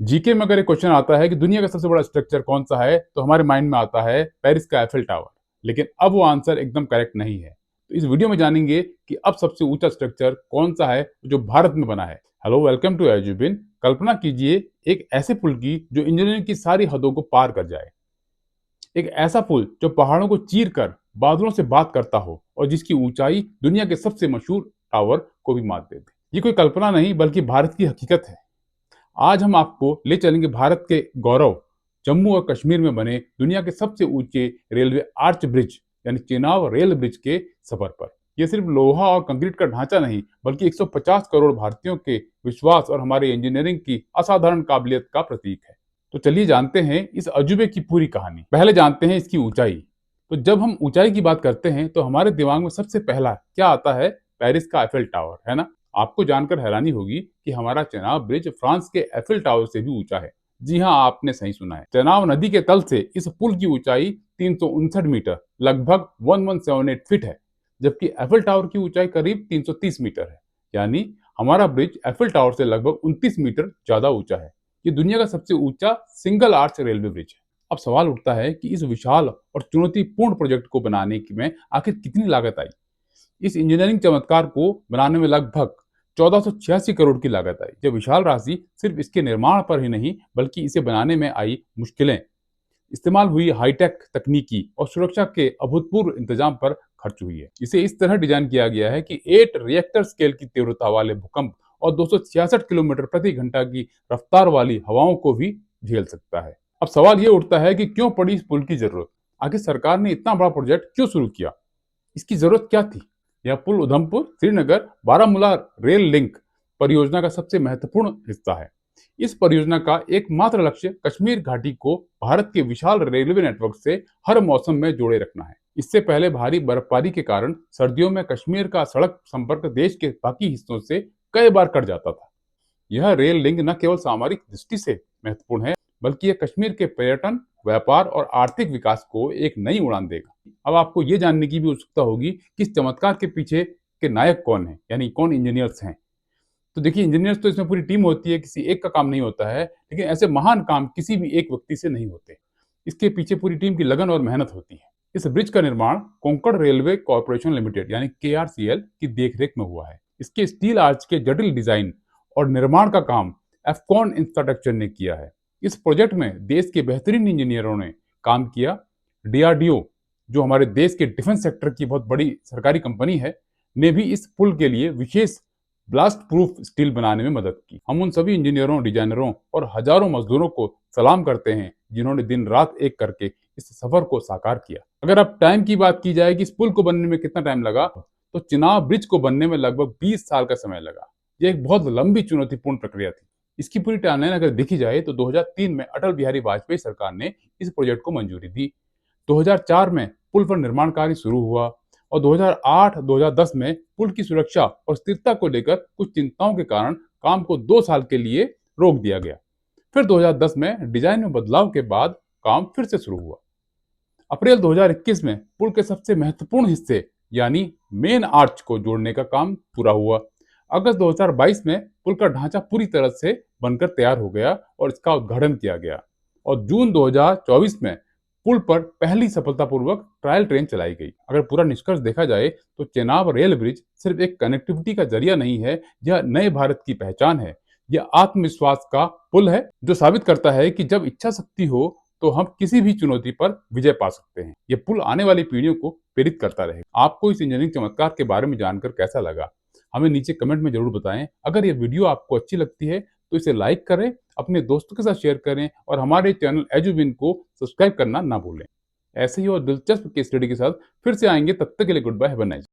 GK में अगर एक क्वेश्चन आता है कि दुनिया का सबसे बड़ा स्ट्रक्चर कौन सा है, तो हमारे माइंड में आता है पेरिस का एफिल टावर। लेकिन अब वो आंसर एकदम करेक्ट नहीं है। तो इस वीडियो में जानेंगे कि अब सबसे ऊंचा स्ट्रक्चर कौन सा है जो भारत में बना है। Hello, welcome to Edubin. कल्पना कीजिए एक ऐसे पुल की जो इंजीनियरिंग की सारी हदों को पार कर जाए। एक ऐसा पुल जो पहाड़ों को चीर कर बादलों से बात करता हो और जिसकी ऊंचाई दुनिया के सबसे मशहूर टावर को भी मात दे दे। ये कोई कल्पना नहीं बल्कि भारत की हकीकत है। आज हम आपको ले चलेंगे भारत के गौरव जम्मू और कश्मीर में बने दुनिया के सबसे ऊंचे रेलवे आर्च ब्रिज यानी चेनाब रेल ब्रिज के सफर पर। यह सिर्फ लोहा और कंक्रीट का ढांचा नहीं बल्कि 150 करोड़ भारतीयों के विश्वास और हमारे इंजीनियरिंग की असाधारण काबिलियत का प्रतीक है। तो चलिए जानते हैं इस अजूबे की पूरी कहानी। पहले जानते हैं इसकी ऊंचाई। तो जब हम ऊंचाई की बात करते हैं तो हमारे दिमाग में सबसे पहला क्या आता है? पेरिस का एफिल टावर, है ना। आपको जानकर हैरानी होगी कि हमारा चेनाब ब्रिज फ्रांस के एफिल टावर से भी ऊंचा है। जी हाँ, आपने सही सुना है। चेनाब नदी के तल से इस पुल की ऊंचाई 359 मीटर लगभग 1178 फीट है, जबकि एफिल टावर की ऊंचाई करीब 330 मीटर है। यानी हमारा ब्रिज एफिल टावर से लगभग 29 मीटर ज्यादा ऊंचा है। ये दुनिया का सबसे ऊंचा सिंगल आर्च रेलवे ब्रिज है। अब सवाल उठता है कि इस विशाल और चुनौतीपूर्ण प्रोजेक्ट को बनाने में आखिर कितनी लागत आई। इस इंजीनियरिंग चमत्कार को बनाने में लगभग 1486 करोड़ की लागत आई। यह विशाल राशि सिर्फ इसके निर्माण पर ही नहीं बल्कि इसे बनाने में आई मुश्किलें, इस्तेमाल हुई हाईटेक तकनीकी और सुरक्षा के अभूतपूर्व इंतजाम पर खर्च हुई है। इसे इस तरह डिजाइन किया गया है कि 8 रिएक्टर स्केल की तीव्रता वाले भूकंप और 266 किलोमीटर प्रति घंटा की रफ्तार वाली हवाओं को भी झेल सकता है। अब सवाल ये उठता है कि क्यों पड़ी इस पुल की जरूरत? आखिर सरकार ने इतना बड़ा प्रोजेक्ट क्यों शुरू किया? इसकी जरूरत क्या थी? यह पुल उधमपुर श्रीनगर बारामूला रेल लिंक परियोजना का सबसे महत्वपूर्ण हिस्सा है। इस परियोजना का एकमात्र लक्ष्य कश्मीर घाटी को भारत के विशाल रेलवे नेटवर्क से हर मौसम में जोड़े रखना है। इससे पहले भारी बर्फबारी के कारण सर्दियों में कश्मीर का सड़क संपर्क देश के बाकी हिस्सों से कई बार कट जाता था। यह रेल लिंक न केवल सामरिक दृष्टि से महत्वपूर्ण है बल्कि यह कश्मीर के पर्यटन, व्यापार और आर्थिक विकास को एक नई उड़ान देगा। अब आपको ये जानने की भी उत्सुकता होगी कि इस चमत्कार के पीछे के नायक कौन है, यानी कौन इंजीनियर्स हैं। तो देखिए, इंजीनियर्स तो इसमें पूरी टीम होती है, किसी एक का काम नहीं होता है। लेकिन ऐसे महान काम किसी भी एक व्यक्ति से नहीं होते। इसके पीछे पूरी टीम की लगन और मेहनत होती है। इस ब्रिज का निर्माण कोंकण रेलवे कॉर्पोरेशन लिमिटेड यानी KRCL की देखरेख में हुआ है। इसके स्टील आर्च के जटिल डिजाइन और निर्माण का काम एफकॉन इंफ्रास्ट्रक्चर ने किया है। इस प्रोजेक्ट में देश के बेहतरीन इंजीनियरों ने काम किया। DRDO, जो हमारे देश के डिफेंस सेक्टर की बहुत बड़ी सरकारी कंपनी है, ने भी इस पुल के लिए विशेष ब्लास्ट प्रूफ स्टील बनाने में मदद की। हम उन सभी इंजीनियरों, डिजाइनरों और हजारों मजदूरों को सलाम करते हैं जिन्होंने दिन रात एक करके इस सफर को साकार किया। अगर अब टाइम की बात की जाए कि इस पुल को बनने में कितना टाइम लगा, तो चेनाब ब्रिज को बनने में लगभग 20 साल का समय लगा। यह एक बहुत लंबी चुनौतीपूर्ण प्रक्रिया थी। इसकी पूरी टाइमलाइन अगर देखी जाए तो 2003 में अटल बिहारी वाजपेयी सरकार ने इस प्रोजेक्ट को मंजूरी दी। 2004 में पुल पर निर्माण कार्य शुरू हुआ और 2008-2010 में पुल की सुरक्षा और स्थिरता को लेकर कुछ चिंताओं के कारण काम को 2 साल के लिए रोक दिया गया। फिर 2010 में डिजाइन में बदलाव के बाद काम फिर से शुरू हुआ। अप्रैल 2021 में पुल के सबसे महत्वपूर्ण हिस्से यानी मेन आर्च को जोड़ने का काम पूरा हुआ। अगस्त 2022 में पुल का ढांचा पूरी तरह से बनकर तैयार हो गया और इसका उद्घाटन किया गया। और जून 2024 में पुल पर पहली सफलतापूर्वक ट्रायल ट्रेन चलाई गई। अगर पूरा निष्कर्ष देखा जाए तो चेनाब रेल ब्रिज सिर्फ एक कनेक्टिविटी का जरिया नहीं है, यह नए भारत की पहचान है। यह आत्मविश्वास का पुल है जो साबित करता है कि जब इच्छा शक्ति हो तो हम किसी भी चुनौती पर विजय पा सकते हैं। यह पुल आने वाली पीढ़ियों को प्रेरित करता रहेगा। आपको इस इंजीनियरिंग चमत्कार के बारे में जानकर कैसा लगा, हमें नीचे कमेंट में जरूर बताएं। अगर ये वीडियो आपको अच्छी लगती है तो इसे लाइक करें, अपने दोस्तों के साथ शेयर करें और हमारे चैनल एजुबिन को सब्सक्राइब करना ना भूलें। ऐसे ही और दिलचस्प केस स्टडी के साथ फिर से आएंगे। तब तक के लिए good bye, have a nice day.